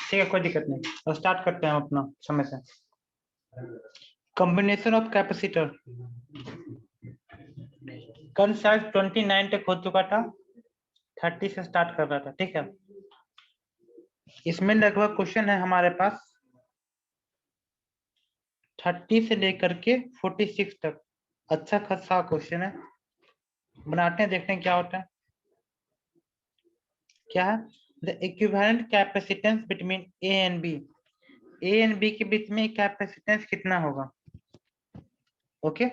ठीक है, कोई दिक्कत नहीं, तो स्टार्ट करते हैं हम अपना समय से। कॉम्बिनेशन ऑफ कैपेसिटर कल शायद 29 तक हो चुका था, 30 से स्टार्ट कर रहा था। ठीक है, इसमें लगभग क्वेश्चन है हमारे पास 30 से लेकर के 46 तक। अच्छा खासा क्वेश्चन है, बनाते हैं, देखते हैं क्या होता है। क्या है? The equivalent capacitance between A and B. A and B के बीच में कैपेसिटेंस कितना होगा? ओके,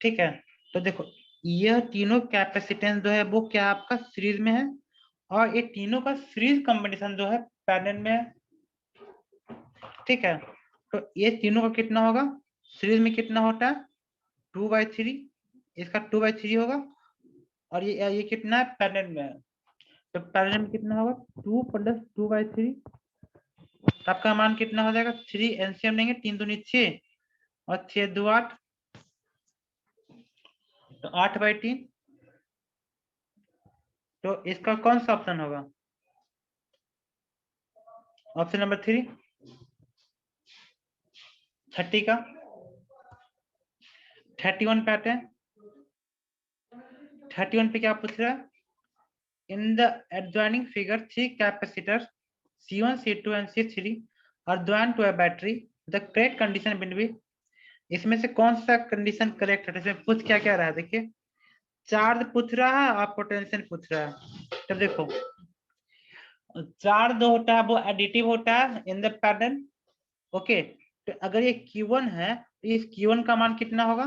ठीक है। तो देखो, यह तीनों कैपेसिटेंस जो है वो क्या आपका सीरीज में है, और ये तीनों का सीरीज कॉम्बिनेशन जो है पैरेलल में है। ठीक है, तो ये तीनों का कितना होगा? सीरीज में कितना होता है? 2/3, इसका 2/3 होगा, और ये कितना है? पैरेलल में है, तो पैरेलल में कितना होगा? 2 + 2/3। आपका मान कितना हो जाएगा? 3 एलसीएम लेंगे, 3 दूनी 6 और 6 2 8, तो 8/3। तो इसका कौन सा ऑप्शन होगा? ऑप्शन नंबर 3, 30 का। 31 पे आते हैं। 31 पे क्या पूछ रहा है? In the adjoining figure 3 capacitors C1, C2 and C3 are joined to a battery. The correct condition will be, इसमें से कौन सा कंडीशन करेक्ट है? इसमें पूछ क्या क्या रहा है, देखिए। चार्ज पूछ रहा है और पोटेंशियल पूछ रहा है। तब देखो, चार्ज जो होता है वो एडिटिव होता है इन द पैटर्न। ओके, तो अगर ये Q1 है तो इस Q1 का मान कितना होगा?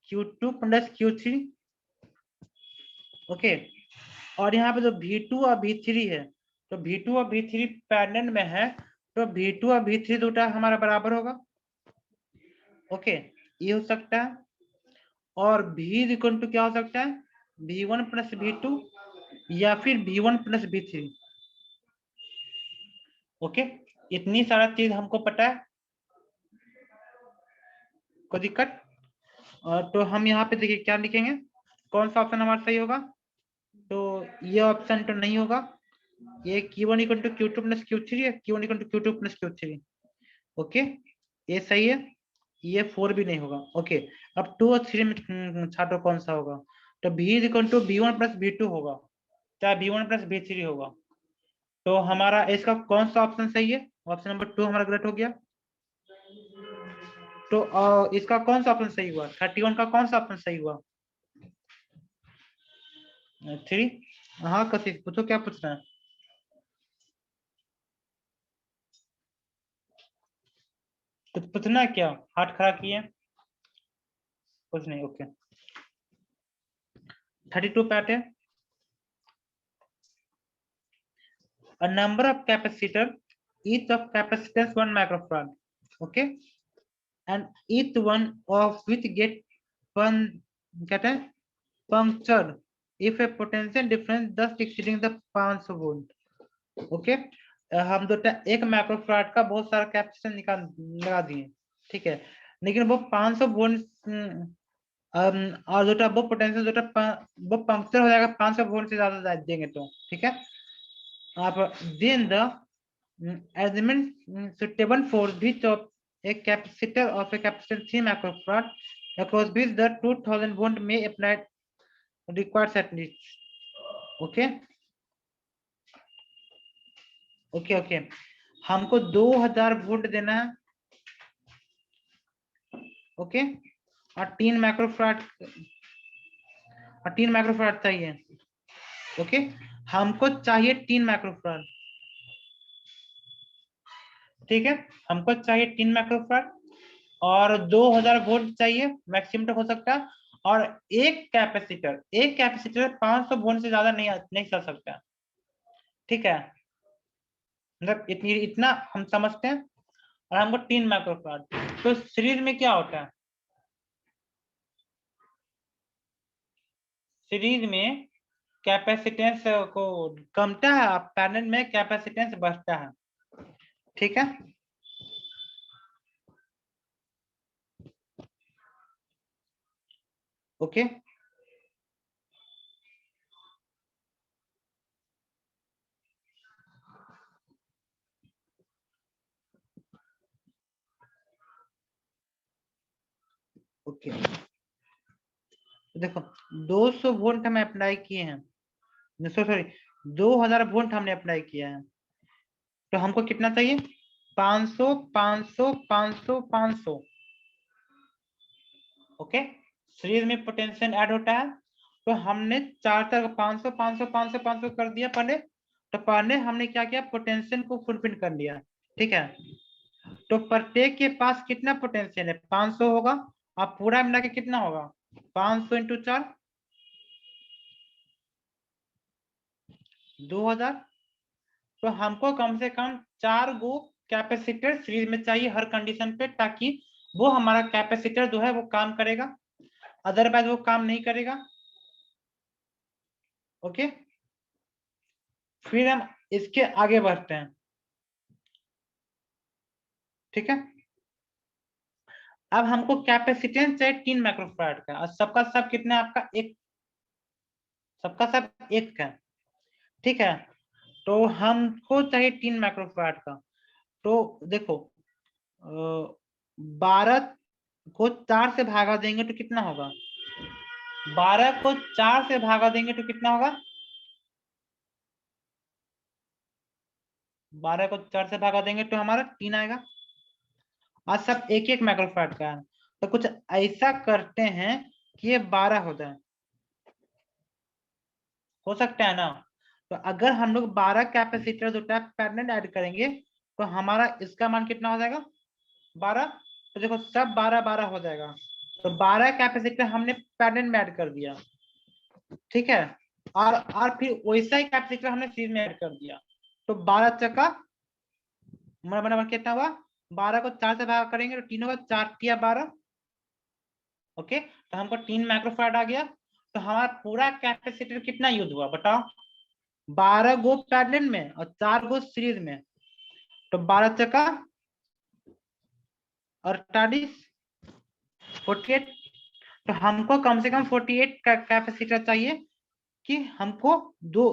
Q2 + Q3। ओके, और यहाँ पे जो V2 और V3 है, तो V2 और V3 पैरेलल में है, तो V2 और V3 दोटा हमारा बराबर होगा। ओके, ये हो सकता है। और V = क्या हो सकता है? V1 + V2 या फिर V1 + V3। ओके, इतनी सारा चीज हमको पता है, कोई दिक्कत? तो हम यहाँ पे देखिए क्या लिखेंगे, कौन सा ऑप्शन हमारा सही होगा? तो ये ऑप्शन तो नहीं होगा, ये Q1 = Q2 + Q3 है, Q1 = Q2 + Q3। ओके, ये सही है, ये 4 भी नहीं होगा। ओके, अब 2 और 3 में छात्रों कौन सा होगा? तो V = V1 + V2 होगा, चाहे V1 + V3 होगा। तो हमारा इसका कौन सा ऑप्शन सही है? ऑप्शन नंबर 2 हमारा गलत हो गया। तो इसका कौन सा ऑप्शन सही हुआ? 31 का कौन सा ऑप्शन सही हुआ? 3। हाँ कशिश, पूछो क्या पूछना है। तो पूछना है क्या? हाथ खड़ा किए, कुछ नहीं। ओके, 32 पे आते हैं। A number of capacitor, each of capacitance 1 microfarad. Okay, and each one of which get कहते हैं punctured if a potential difference thus exceeding the 500 volt. Okay, हम दोटा एक माइक्रोफराड का बहुत सारा कैपेसिटर निकाल लगा दिए, ठीक है, लेकिन वो 500 वोल्ट और दोटा वो पोटेंशियल दोटा वो पंक्चर हो जाएगा 500 वोल्ट से ज्यादा देंगे तो। ठीक है, आप then the arrangement suitable for which of a capacitor of a capacitor 3 microfarad across which the 2000 volt may apply requires at least. Okay okay okay, हमको 2000 वोल्ट देना है। ओके, और 3 माइक्रोफराड चाहिए। ओके, हमको चाहिए 3 माइक्रोफराड। ठीक है, हमको चाहिए 3 माइक्रोफराड और 2000 वोल्ट चाहिए, मैक्सिमम तक हो सकता है। और एक कैपेसिटर 500 वोल्ट से ज्यादा नहीं चल सकता। ठीक है, मतलब इतना हम समझते हैं। और हमको 3 माइक्रोफारड, तो सीरीज में क्या होता है? सीरीज में कैपेसिटेंस को कमता है, पैरेलल में कैपेसिटेंस बढ़ता है। ठीक है, ओके, ओके देखो 200 वोल्ट हम अप्लाई किए हैं, सॉरी 2000 वोल्ट हमने अप्लाई किया है, तो हमको कितना चाहिए 500 500 500 500। ओके सीरीज में पोटेंशियल ऐड होता है, तो हमने चार तक 500 500 500 500 कर दिया पहले, तो पहले हमने क्या किया पोटेंशियल को फुलफिल कर लिया। ठीक है तो प्रत्येक के पास कितना पोटेंशियल है 500 होगा, अब पूरा मिला के कितना होगा 500 इंटू 4 2000। तो हमको कम से कम 4 गो कैपेसिटर सीरीज में चाहिए हर कंडीशन पे, ताकि वो हमारा कैपेसिटर जो है वो काम करेगा, अदरवाइज वो काम नहीं करेगा। ओके फिर हम इसके आगे बढ़ते हैं। ठीक है अब हमको कैपेसिटेंस चाहिए 3 माइक्रोफैराड का, और सबका सब कितना है आपका एक, सबका सब एक का। ठीक है तो हमको चाहिए 3 माइक्रोफैराड का, तो देखो 12 को 4 से भागा देंगे तो कितना होगा, 12 को 4 से भागा देंगे तो कितना होगा, 12 को 4 से भागा देंगे तो हमारा 3 आएगा, और सब एक एक माइक्रोफैराड का है। तो कुछ ऐसा करते हैं कि ये 12 हो जाए, हो सकता है ना। तो अगर हम लोग 12 कैपेसिटर जो है पैरेलल ऐड करेंगे, तो हमारा इसका मान कितना हो जाएगा 12। तो देखो सब 12 12 हो जाएगा, तो 12 कैपेसिटर हमने पैरेलल में ऐड कर दिया। ठीक है और फिर वैसा ही कैपेसिटर हमने सीरीज में ऐड कर दिया, तो 12 चक्का बराबर कितना हुआ, 12 को 4 से भाग करेंगे तो 3 होगा, 4 तिया 12। ओके तो हमको 3 माइक्रोफैराड आ गया, तो हमारा पूरा कैपेसिटर कितना यूज हुआ बताओ, 12 गो पैरेलल में और 4 गो सीरीज में, तो 12 चक्का 48 48। तो हमको कम से कम 48 का कैपेसिटर चाहिए कि हमको दो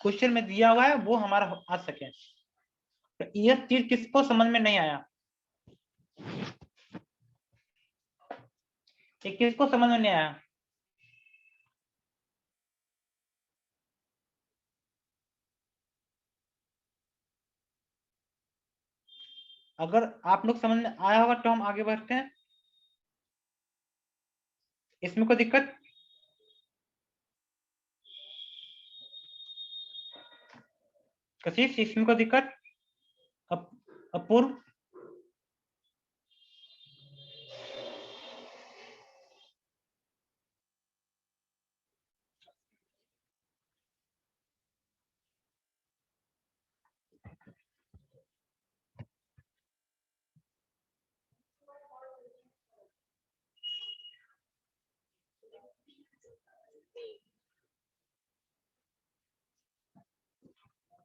क्वेश्चन में दिया हुआ है वो हमारा आ सके। तो ये चीज किसको समझ में नहीं आया, ये किसको समझ में नहीं आया, अगर आप लोग समझ में आया होगा तो हम आगे बढ़ते हैं। इसमें कोई दिक्कत, कशिश इसमें कोई दिक्कत, अपूर्व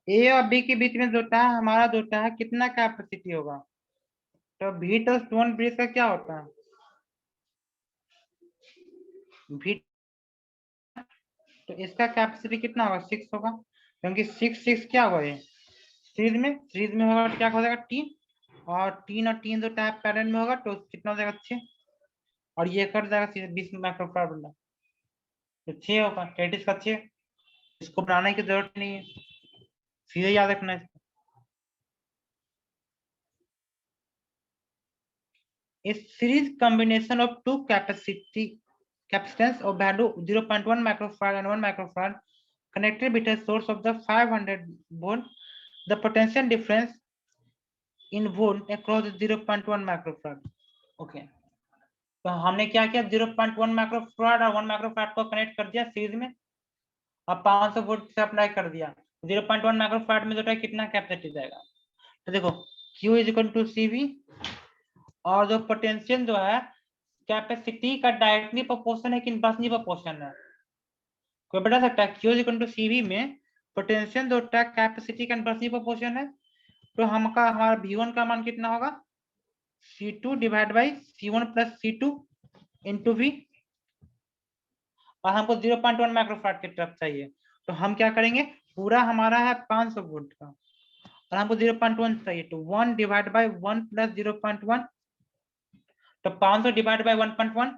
ए और बी के बीच में जो है हमारा जो है कितना कैपेसिटी होगा, तो भी तो स्टोन ब्रिज का क्या होता है भी, तो इसका कैपेसिटी कितना होगा 6 होगा, क्योंकि 6 6 क्या होगा ये सीरीज में होगा, क्या हो जाएगा 3, और 3 और 3 जो टाइप पैरेलल में होगा तो कितना हो जाएगा 6, और ये कट जाएगा सीधे 20 माइक्रोफैराड बना, तो 6 होगा 33 का 6। इसको बनाने की जरूरत नहीं है, सीधे याद रखना है। इस series combination of two capacitance of value 0.1 microfarad and 1 microfarad connected with a source of the 500 volt, the potential difference in volt across 0.1 microfarad। Okay तो हमने क्या किया 0.1 माइक्रोफैराड और 1 माइक्रोफैराड को कनेक्ट कर दिया सीरीज में, अब 500 वोल्ट से अप्लाई कर दिया, 0.1 माइक्रोफैराड में जो है कितना कैपेसिटी जाएगा, तो देखो Q is equal to CV, और जो पोटेंशियल जो है कैपेसिटी का डायरेक्टली प्रोपोर्शन है कि इनवर्सली प्रोपोर्शन है, कोई बता सकता है Q is equal to CV में पोटेंशियल जो है कैपेसिटी का इनवर्सली प्रोपोर्शन है, तो हमारा V1 का मान कितना होगा C2 divide by C1 plus C2 into V, और हमको 0.1 माइक्रोफैराड की तरफ चाहिए, तो हम क्या करेंगे पूरा हमारा है 500 वोल्ट का और हमको 0.1 चाहिए, तो 1 डिवाइड बाई 1 प्लस 0.1, तो 500 डिवाइड बाई 1.1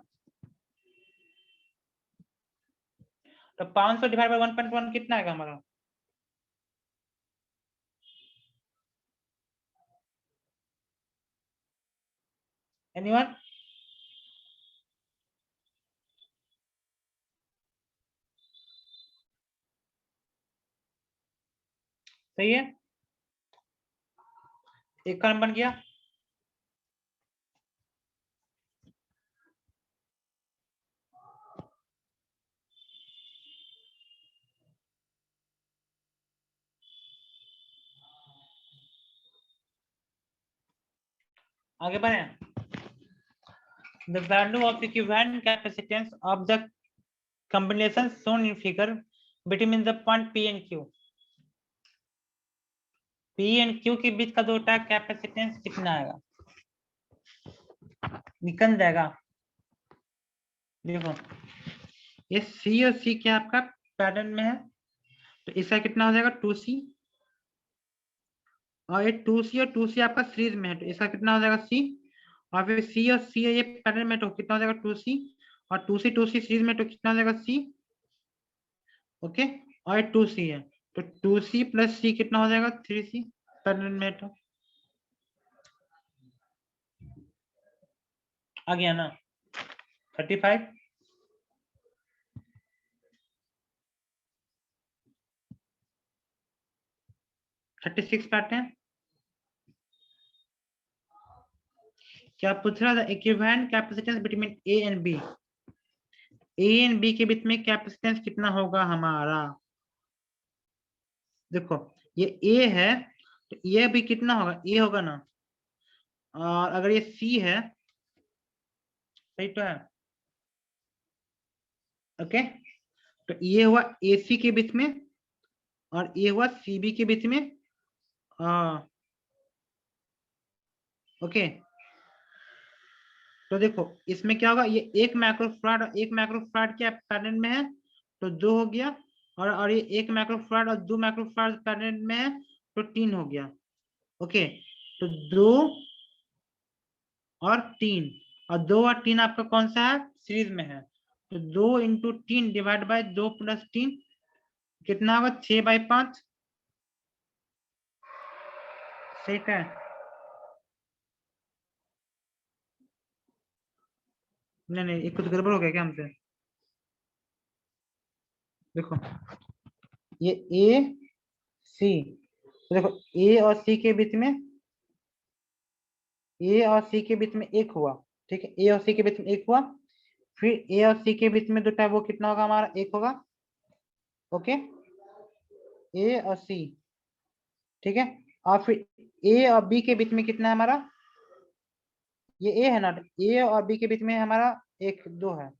तो 500 डिवाइड बाय 1.1 कितना आएगा हमारा? एनीवन? सही है, एक काम बन गया। आगे बढ़े। The value of equivalent capacitance of the combination shown in figure between the point P and Q. P and Q के बीच का जो होता है कैपेसिटेंस कितना आएगा? निकल जाएगा। देखो ये C और C क्या आपका पैटर्न में है, तो इसका कितना हो जाएगा 2C, और ये 2C और 2C आपका सीरीज में है, तो इसका कितना हो जाएगा C, और फिर C और C ये पैटर्न में, तो कितना हो जाएगा 2C, और 2C सीरीज में, तो कितना हो जाएगा C। ओके, और ये 2C है, तो 2C प्लस C कितना हो जाएगा 3C पैटर्न में, तो आ गया ना 35। 36 पैटर्न क्या पूछ रहा था? Equivalent capacitance between A and B, A and B के बीच में कैपेसिटेंस कितना होगा हमारा? देखो ये ए है, तो ये भी कितना होगा, ए होगा ना, और अगर ये सी है, सही तो है। ओके, तो ये हुआ ए सी के बीच में, और ये हुआ सी बी के बीच में। ओके, तो देखो इसमें क्या होगा, ये एक माइक्रोफैराड और एक माइक्रोफैराड क्या पैरेलल में है, तो 2 हो गया, और ये एक माइक्रोफैराड और 2 माइक्रोफैराड पैरेलल में है, तो 3 हो गया। ओके, तो 2 और 3, और 2 और 3 आपका कौन सा है, सीरीज में है, तो 2 इंटू 3 डिवाइड बाय 2 प्लस 3 कितना होगा 6/5। ठीक है, नहीं नहीं ये कुछ गड़बड़ हो गया क्या हमसे? देखो ये ए सी, देखो ए और सी के बीच में, ए और सी के बीच में एक हुआ, ठीक है, ए और सी के बीच में एक हुआ, फिर ए और सी के बीच में जो है वो कितना होगा हमारा, एक होगा। ओके, ए और सी, ठीक है, और फिर ए और बी के बीच में कितना है हमारा, ये ए है ना, ए और बी के बीच में हमारा एक 2 है,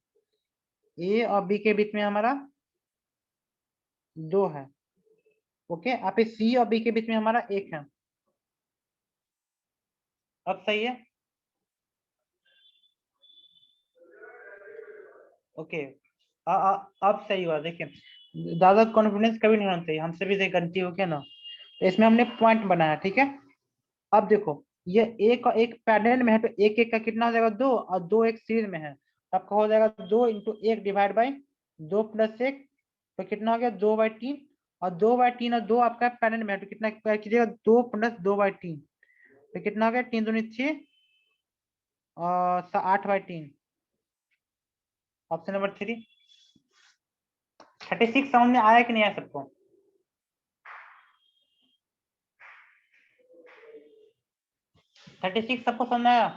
ए और बी के बीच में हमारा 2 है। ओके, और फिर सी और बी के बीच में हमारा 1 है। अब सही है। ओके, अब सही हुआ। देखिए ज्यादा कॉन्फिडेंस कभी नहीं होना चाहिए, हमसे भी देख गलती हो क्या ना, तो इसमें हमने पॉइंट बनाया, ठीक है। अब देखो ये एक और एक पैरेलल में है, तो एक एक का कितना हो जाएगा 2, और 2 एक सीरीज में है, तो आपका हो जाएगा 2 इंटू 1 डिवाइड बाई 2 प्लस 1, तो कितना हो गया 2/3, और 2/3 और 2 आपका पैरेलल में है, तो कितना कीजिएगा 2 प्लस 2/3, तो कितना हो गया 3 दूनी 6 और 8/3। Option number 3। 36 समझ में आया कि नहीं आया सबको? 36 सबको समझ में आया?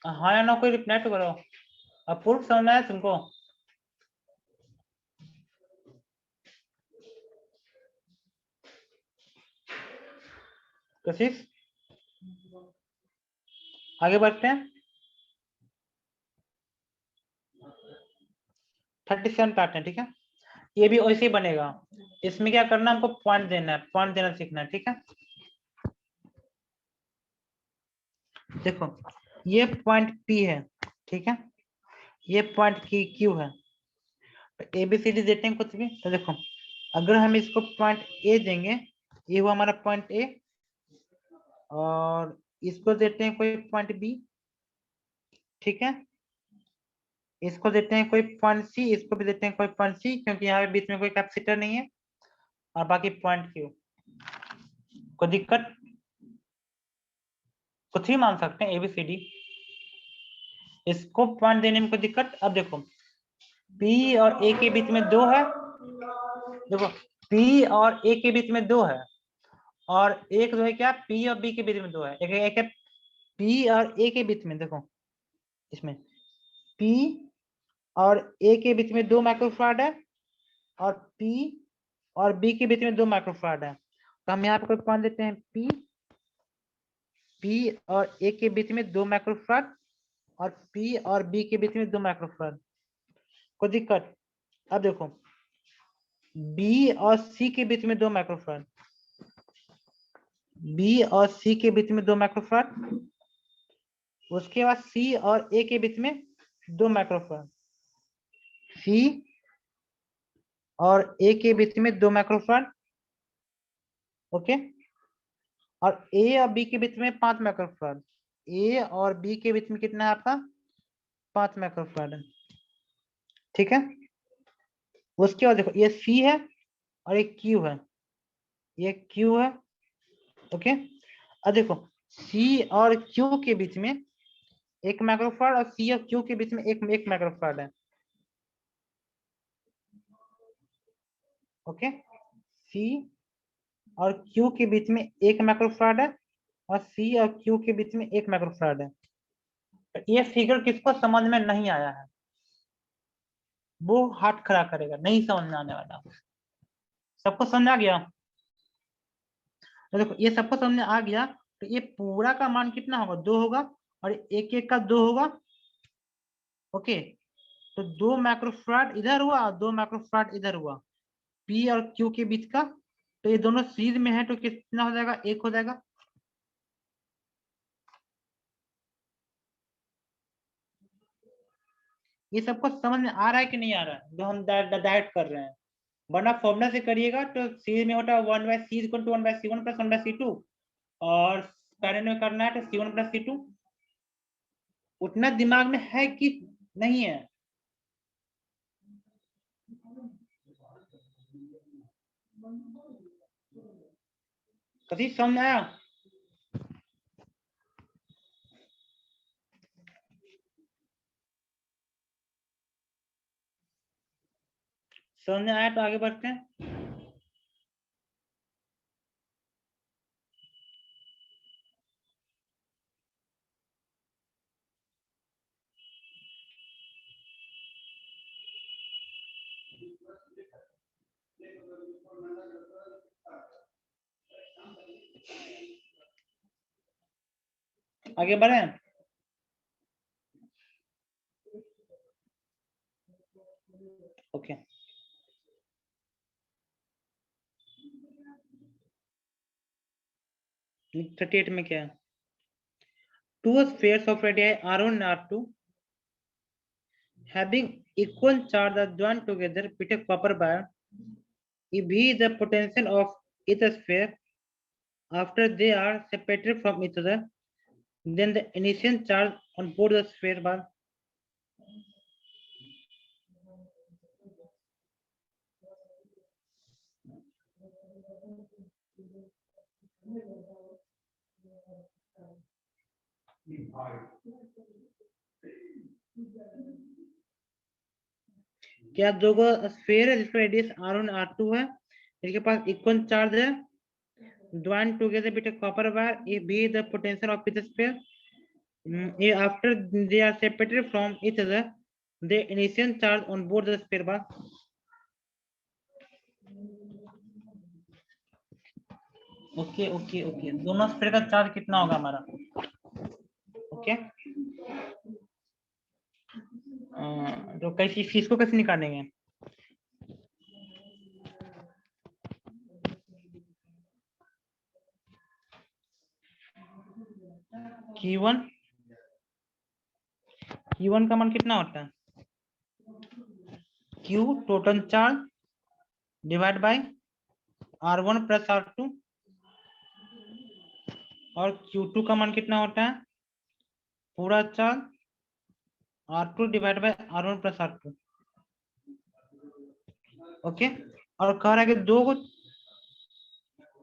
हाँ या ना, कोई रिप्लाई तो करो। अपूर्व समझ में आया तुमको? कशिश, आगे बढ़ते हैं। 37 पार्ट है, ठीक है, ये भी वैसे ही बनेगा। इसमें क्या करना है, हमको पॉइंट देना है, पॉइंट देना सीखना है, ठीक है। देखो ये पॉइंट P है, ठीक है, ये पॉइंट की Q है, तो ABCD देते हैं कुछ भी, तो देखो अगर हम इसको पॉइंट ए देंगे, ये हुआ हमारा पॉइंट ए, और इसको देते हैं कोई पॉइंट बी, ठीक है, इसको देते हैं कोई पॉइंट सी, इसको भी देते हैं कोई पॉइंट सी, क्योंकि यहाँ पे बीच में कोई कैपेसिटर नहीं है, और बाकी पॉइंट क्यू। कोई दिक्कत? कुछ ही मान सकते हैं एबीसीडी, इसको पॉइंट देने में कोई दिक्कत? अब देखो पी और ए के बीच में 2 है, देखो पी और ए के बीच में 2 है, और एक जो है क्या, पी और बी के बीच में 2 है, एक है पी और ए के बीच में, देखो इसमें पी और ए के बीच में 2 माइक्रोफारड है, और पी और बी के बीच में 2 माइक्रोफारड है, तो हम यहाँ पे कोई पॉइंट देते हैं पी और ए के बीच में 2 माइक्रोफारड, और पी और बी के बीच में 2 माइक्रोफारड। कोई दिक्कत? अब देखो बी और सी के बीच में 2 माइक्रोफारड, बी और सी के बीच में 2 माइक्रोफारड, उसके बाद सी और ए के बीच में 2 माइक्रोफारड, सी और ए के बीच में 2 माइक्रोफारड, ओके, और ए और बी के बीच में 5 माइक्रोफारड, ए और बी के बीच में कितना है आपका? 5 माइक्रोफारड, ठीक है। उसके बाद देखो ये सी है और एक क्यू है, ये क्यू है, ओके। अब देखो सी और क्यू के बीच में 1 माइक्रोफारड, और सी और क्यू के बीच में एक माइक्रोफारड है, ओके। सी और क्यू के बीच में 1 माइक्रोफारड है, और सी और क्यू के बीच में 1 माइक्रोफारड है। ये फिगर किसको समझ में नहीं आया है वो हाथ खड़ा करेगा, नहीं समझ में आने वाला। सबको समझ आ गया? तो देखो ये सबको समझ में आ गया, तो ये पूरा का मान कितना होगा? 2 होगा, और एक एक का 2 होगा, ओके। तो 2 माइक्रोफारड इधर हुआ और 2 माइक्रोफारड इधर हुआ, पी और क्यू के बीच का, तो ये दोनों सीरीज में है, तो कितना हो जाएगा? 1 हो जाएगा। ये सबको समझ में आ रहा है कि नहीं आ रहा है जो हम डायरेक्ट कर रहे हैं? वरना फॉर्मूला से करिएगा तो सीरीज में होता है 1/c = 1/c1 + 1/c2, और पैरेलल में करना है तो c1 + c2। उतना दिमाग में है कि नहीं है? कभी समझ आया? समझ आया तो आगे बढ़ते हैं। आगे बढ़े, ओके। थर्टी एट में क्या है? Two spheres of radii r1 and r2 having equal charge are joined together with a copper wire. If V is the potential of each sphere after they are separated from each other, then the initial charge on both the sphere bar. क्या दो sphere है जिसका radius r1 r2 है, इसके पास equal charge है, joined together with a copper wire, if V is the potential of each sphere, after they are separated from each other, the initial charge on both the sphere bar. Okay okay okay, दोनों sphere का charge कितना होगा हमारा? Okay, तो कैसी fees को कैसे निकालेंगे? Q1 का मान कितना होता है? Q total charge divide by R1 plus R2, और Q2 का मान कितना होता है, पूरा charge R2 divide by R1 plus R2। Okay, और कह रहा है कि दो को,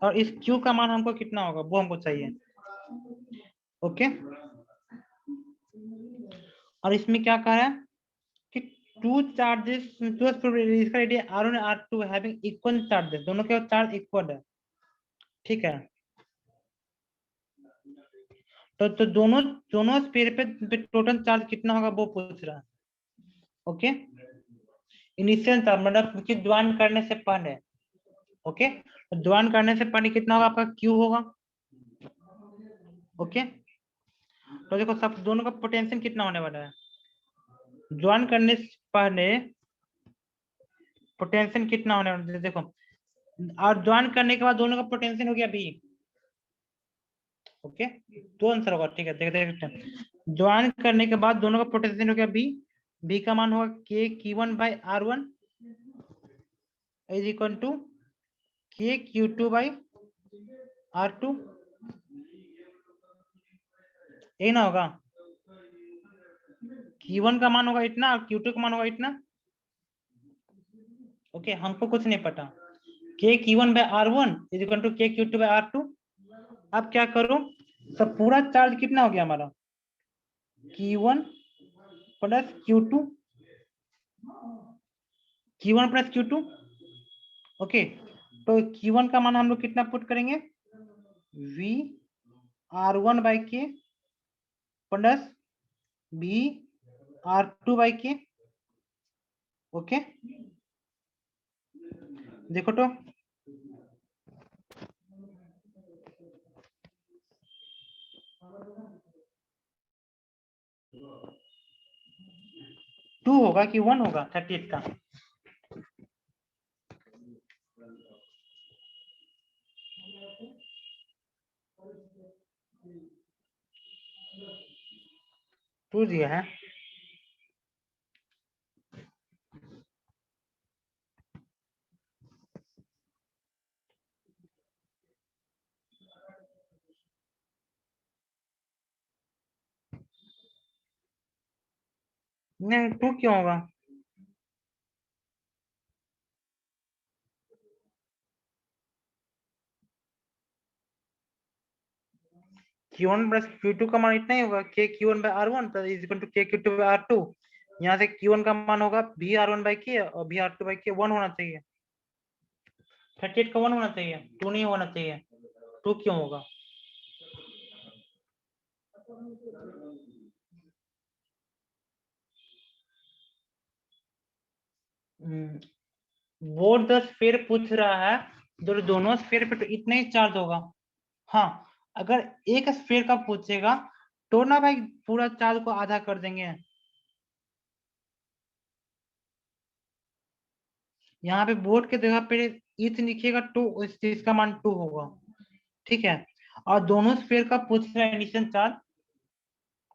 और इस Q का मान हमको कितना होगा वो हमको चाहिए। ओके, और इसमें क्या कह रहा है कि टू चार्जेस, इसका रेडियस R1 और R2 हैविंग इक्वल चार्जेस, दोनों के चार्ज इक्वल है। ठीक है, तो दोनों दोनों स्फीयर पे टोटल चार्ज कितना होगा वो पूछ रहा है। ओके, इनिशियल चार्ज मतलब कि ज्वाइन करने से पहले। ओके, तो ज्वाइन करने से पहले कितना होगा आपका Q होगा। ओके, तो देखो सब दोनों का पोटेंशियल कितना होने वाला है, ज्वाइन करने से पहले पोटेंशियल कितना होने वाला है देखो, और ज्वाइन करने के बाद दोनों का पोटेंशियल हो गया V। ओके, दो आंसर होगा। ठीक है, देखते हैं। ज्वाइन करने के बाद दोनों का पोटेंशियल हो गया V का मान होगा KQ1 by R1 is equal to KQ2 by R2, यही ना होगा। Q1 का मान होगा इतना और Q2 का मान होगा इतना। ओके, हमको कुछ नहीं पता। KQ1 by R1 is equal to KQ2 by R2। अब क्या करो, सब पूरा चार्ज कितना हो गया हमारा, Q1 plus Q2, Q1 plus Q2। Okay, तो Q1 का मान हम लोग कितना पुट करेंगे, V R1 बाई के प्लस V R2 बाई के। ओके, देखो तो टू होगा कि 1 होगा 38 का, टू दिया है। नहीं, टू क्यों होगा, Q1 प्लस Q2 का मान इतना ही होगा, KQ1 by R1 plus is equal to KQ2 by R2। यहाँ से Q1 का मान होगा V R1 बाई के और V R2 बाई के 1 होना चाहिए। 38 का 1 होना चाहिए, 2 नहीं होना चाहिए। 2 क्यों होगा, वो 10 स्फीयर पूछ रहा है, दोनों स्फीयर पे तो इतना ही चार्ज होगा। हाँ, अगर एक स्फीयर का पूछेगा तो ना भाई पूरा चार्ज को आधा कर देंगे। यहाँ पे बोर्ड के जगह पे इच लिखिएगा टू, इसका मान 2 होगा। ठीक है, और दोनों स्फीयर का पूछ रहा है इनिशियल चार्ज,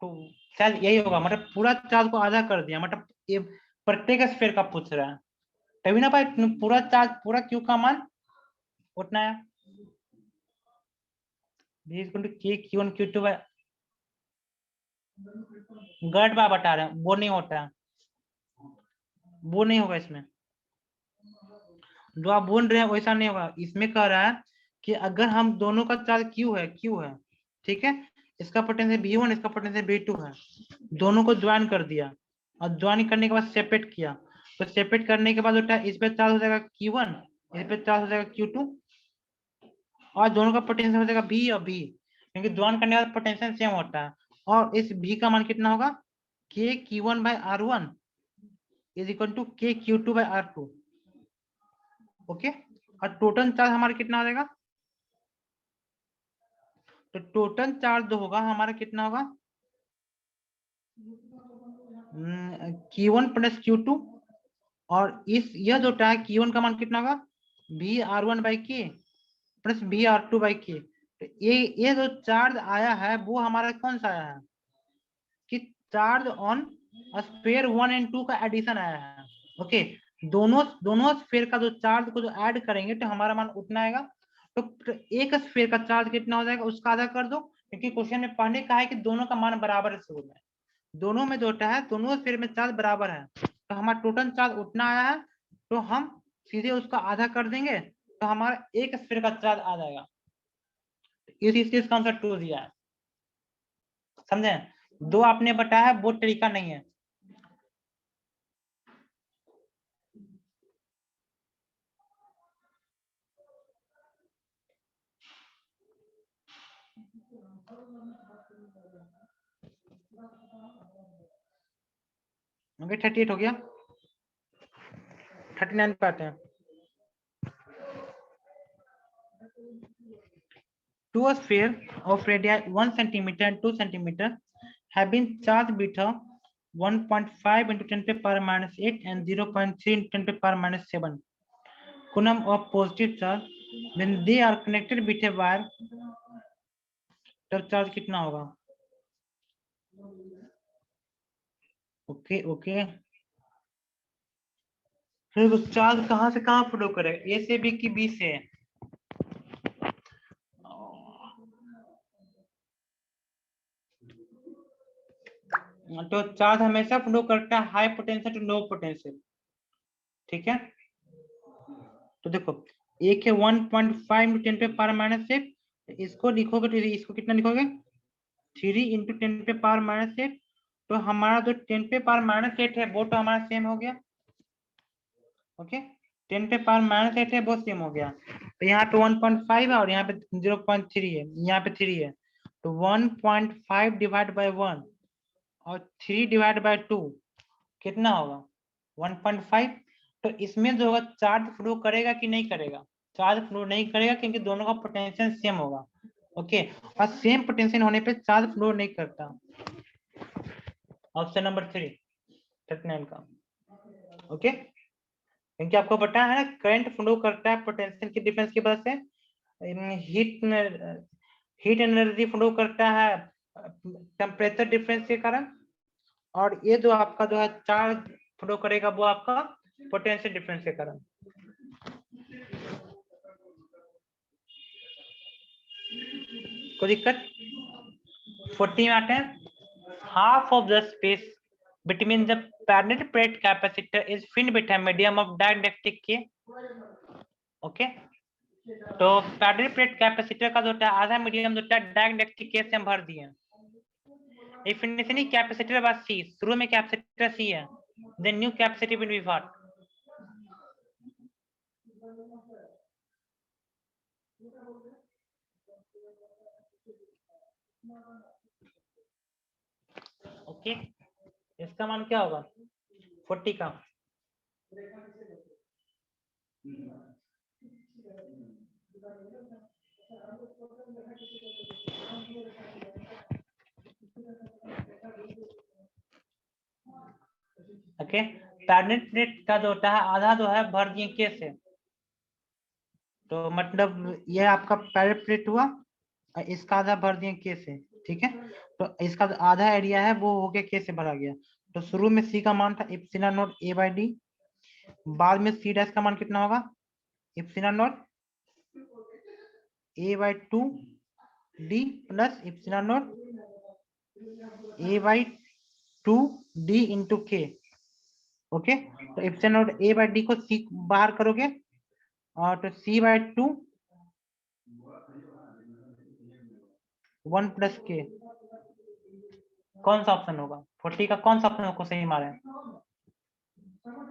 तो शायद यही होगा, मतलब पूरा चार्ज को आधा कर दिया, मतलब ये प्रत्येक स्फीयर का पूछ रहा है, तभी ना भाई पूरा चार्ज पूरा क्यू का मान उतना है। V is equal to K Q1 Q2 by, गलत बात बता रहे हैं, वो नहीं होता है, वो नहीं होगा इसमें, जो आप बोल रहे हैं वैसा नहीं होगा। इसमें कह रहा है कि अगर हम दोनों का चार्ज Q है, ठीक है, इसका पोटेंशियल V1 इसका पोटेंशियल V2 है, दोनों को ज्वाइन कर दिया और ज्वाइन करने के बाद सेपरेट किया, तो सेपरेट करने के बाद इस पे चार्ज हो जाएगा Q1, इस पे चार्ज हो जाएगा Q2, और दोनों का पोटेंशियल हो जाएगा V और V, क्योंकि ज्वाइन करने के बाद पोटेंशियल सेम होता है। और इस V का मान कितना होगा, KQ1 by R1 is equal to KQ2 by R2। Okay, और टोटल चार्ज हमारा कितना आ जाएगा, तो टोटल चार्ज जो होगा हमारा कितना होगा, Q1 प्लस Q2, और इस यह जो है Q1 का मान कितना होगा, V R1 बाई के प्लस V R2 बाई के। तो ये जो चार्ज आया है वो हमारा कौन सा आया है, कि चार्ज ऑन स्फीयर 1 एंड 2 का एडिशन आया है। ओके, दोनों दोनों स्फीयर का जो चार्ज को जो ऐड करेंगे तो हमारा मान उतना आएगा। तो एक स्फीयर का चार्ज कितना हो जाएगा उसका आधा कर दो, क्योंकि क्वेश्चन में पढ़ने का है कि दोनों का मान बराबर है शुरू में, दोनों में जो है दोनों स्फीयर में चार्ज बराबर है, तो हमारा टोटल चार्ज उतना आया है, तो हम सीधे उसका आधा कर देंगे तो हमारा एक स्फीयर का चार्ज आ जाएगा। इस चीज का आंसर 2 दिया है, समझे? दो आपने बताया वो तरीका नहीं है। ओके 38 हो गया, 39 पे आते हैं। To a sphere of radii 1 centimeter and 2 centimeter have been charged with a 1.5 into 10 to the power minus 8 and 0.3 into 10 to the power minus 7 coulomb of positive charge, when they are connected with a wire, तब charge कितना होगा? Okay okay, फिर वो charge कहाँ से कहाँ flow करेगा? ए से बी की बी से? तो चार्ज हमेशा फ्लो करता है high potential to low potential, ठीक है? तो देखो एक है 1.5 10 पे पावर माइनस 8, इसको लिखोगे तो इसको कितना लिखोगे? 3 इंटू 10 पे पावर माइनस 8, तो हमारा जो 10 पे पावर माइनस 8 है वो तो हमारा सेम हो गया। ओके 10 पे पावर माइनस 8 है वो सेम हो गया, तो यहाँ पे 1.5 है और यहाँ पे 0.3 है, यहाँ पे 3 है, तो 1.5 डिवाइड बाय 1 और 3 डिवाइड बाय 2 कितना होगा? 1.5। तो इसमें जो होगा चार्ज फ्लो करेगा कि नहीं करेगा? चार्ज फ्लो नहीं करेगा क्योंकि दोनों का पोटेंशियल सेम होगा। ओके, और सेम पोटेंशियल होने पे चार्ज फ्लो नहीं करता। ऑप्शन नंबर 3 39 का। ओके, क्योंकि आपको पता है ना करंट फ्लो करता है पोटेंशियल की डिफरेंस की वजह से, हीट एनर्जी फ्लो करता है टेम्परेचर डिफरेंस के कारण, और ये जो आपका जो है चार्ज फ्लो करेगा वो आपका पोटेंशियल डिफरेंस के कारण। कोई दिक्कत? 40 में आते हैं। Half of the space between the parallel plate capacitor is filled with a medium of dielectric के। ओके, तो पैरेलल प्लेट कैपेसिटर का जो है आधा मीडियम जो है डाइलेक्ट्रिक के से हम भर दिए। If initially capacitor was C, शुरू में कैपेसिटर C है, then new capacity will be what? Okay, इसका मान क्या होगा? 40 का। ओके, पैरेलल प्लेट का जो होता है आधा जो है भर दिए के से, तो मतलब ये आपका पैरेलल प्लेट हुआ, इसका आधा भर दिए के से, ठीक है? तो इसका जो आधा एरिया है वो हो गया के से भरा गया। तो शुरू में सी का मान था epsilon not a by D, बाद में सी डैश का मान कितना होगा? Epsilon not a by 2 D plus epsilon not a by 2 D into के। ओके, तो epsilon not a by D को सी बाहर करोगे और तो सी बाई 2 1 प्लस के। कौन सा ऑप्शन होगा? 40 का कौन सा ऑप्शन को सही मारे?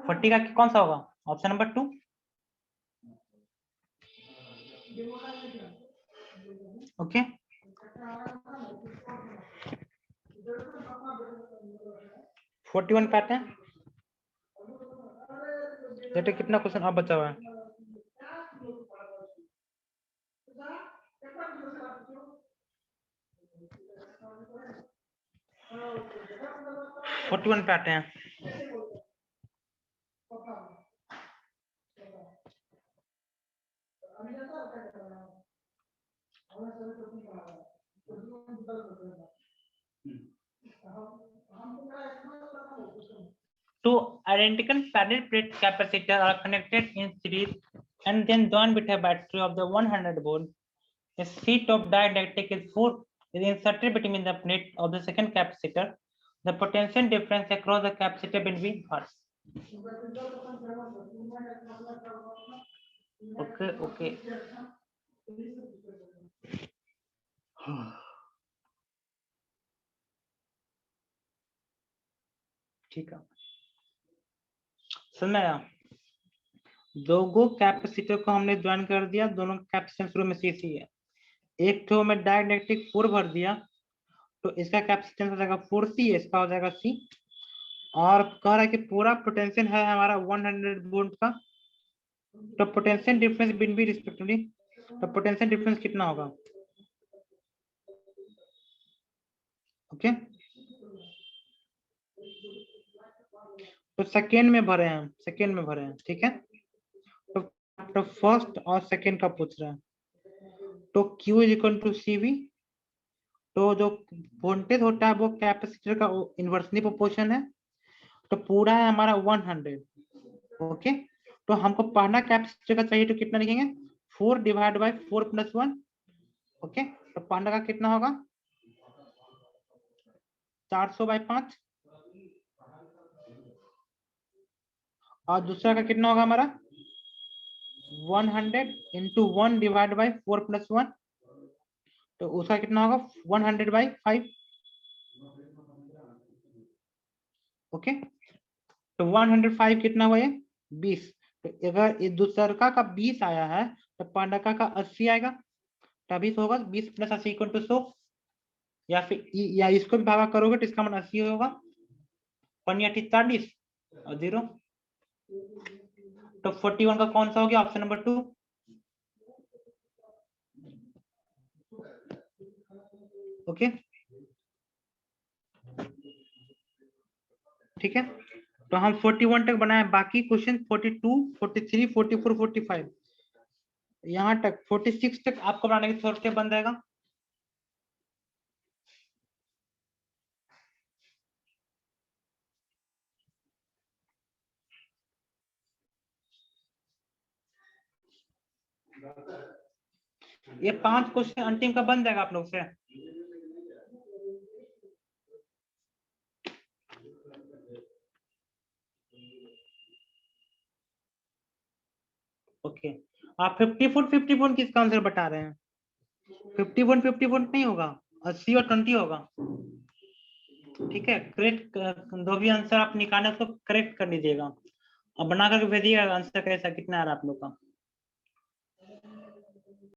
40 का कौन सा होगा? Option number 2। Okay, forty one पे आते हैं। बेटे कितना क्वेश्चन अब बचा हुआ है? फोर्टी वन पे आते हैं। तो identical parallel plate capacitor are connected in series and then joined with a battery of the 100 volt. A sheet of dielectric is inserted between the plate of the second capacitor. The potential difference across the capacitor between are. Okay. ठीक है, समझ में आया? दो capacitor को हमने join कर दिया, दोनों कैपेसिटेंस शुरू में सीसी है, एक तो में डाइलेक्ट्रिक 4 भर दिया, तो इसका कैपेसिटेंस हो जाएगा 4C, इसका हो जाएगा C, और कह रहा है कि पूरा पोटेंशियल है हमारा 100 वोल्ट का, तो पोटेंशियल डिफरेंस बिटवीन रिस्पेक्टिवली, तो पोटेंशियल डिफरेंस कितना होगा? ओके, तो सेकेंड में भरे हैं, ठीक है, तो फर्स्ट और सेकेंड का पूछ रहा है, तो Q is equal to CV, तो जो वोल्टेज होता है वो कैपेसिटर का इनवर्सली प्रोपोर्शन है, तो पूरा है हमारा 100, ओके, तो हमको पहला कैपेसिटर का चाहिए, तो कितना लिखेंगे? 4 डिवाइड बाय 4 प्लस 1, ओके, तो पहला का कितना होगा? 400 बाय 5, और दूसरा का कितना होगा हमारा? 100 इंटू 1 डिवाइड बाय 4 प्लस 1, तो उसका कितना होगा? 100 बाय 5, ओके, तो 105 कितना हुआ? ये 20, तो अगर ये दूसरा का 20 आया है तो पहला का 80 आएगा, तभी तो होगा 20 प्लस 80 इक्वल टू 100, या फिर या इसको भी भागा करोगे तो इसका मान 80 होगा, 40 और 0, तो 41 का कौन सा हो गया? ऑप्शन नंबर 2, ओके, ठीक है, तो हम 41 तक बनाए, बाकी क्वेश्चन 42, 43, 44, 45 यहाँ तक, 46 तक आपको बनाने के थोड़े बन जाएगा। ये 5 क्वेश्चन अंतिम का बन जाएगा आप लोग से। ओके, आप 54 किसका आंसर बता रहे हैं? 54 नहीं होगा, 80 और 20 होगा, ठीक है, करेक्ट, जो भी आंसर आप निकाले उसको करेक्ट कर लीजिएगा और बना करके भेजिएगा आंसर कैसा, कितना आ रहा है आप लोग का।